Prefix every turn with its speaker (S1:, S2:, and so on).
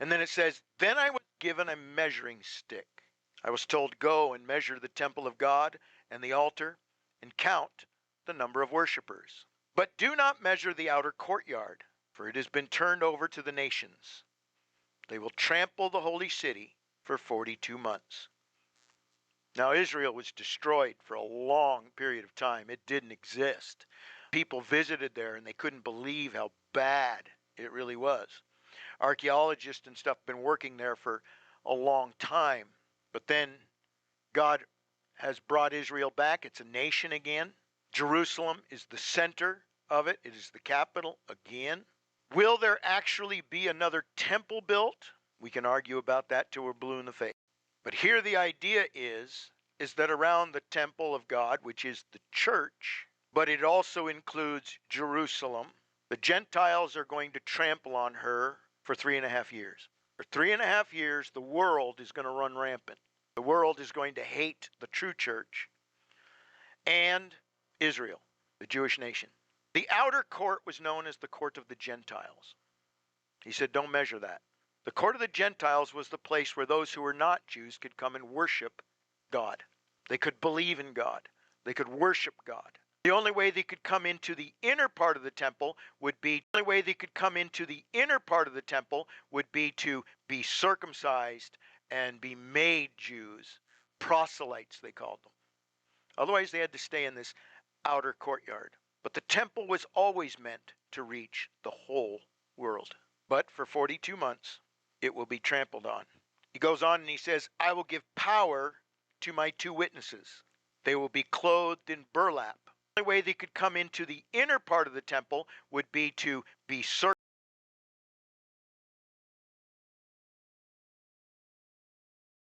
S1: And then it says, then I was given a measuring stick. I was told, go and measure the temple of God and the altar and count the number of worshipers. But do not measure the outer courtyard, for it has been turned over to the nations. They will trample the holy city for 42 months. Now, Israel was destroyed for a long period of time. It didn't exist. People visited there and they couldn't believe how bad it really was. Archaeologists and stuff have been working there for a long time. But then God has brought Israel back. It's a nation again. Jerusalem is the center of it. It is the capital again. Will there actually be another temple built? We can argue about that till we're blue in the face. But here the idea is that around the temple of God, which is the church, but it also includes Jerusalem, the Gentiles are going to trample on her for 3.5 years. For 3.5 years, the world is going to run rampant. The world is going to hate the true church and Israel, the Jewish nation. The outer court was known as the court of the Gentiles. He said, don't measure that. The court of the Gentiles was the place where those who were not Jews could come and worship God. They could believe in God. They could worship God. The only way they could come into the inner part of the temple would be to be circumcised and be made Jews. Proselytes, they called them. Otherwise, they had to stay in this outer courtyard. But the temple was always meant to reach the whole world. But for 42 months, it will be trampled on. He goes on and he says, I will give power to my 2 witnesses. They will be clothed in burlap. The only way they could come into the inner part of the temple would be to be circumcised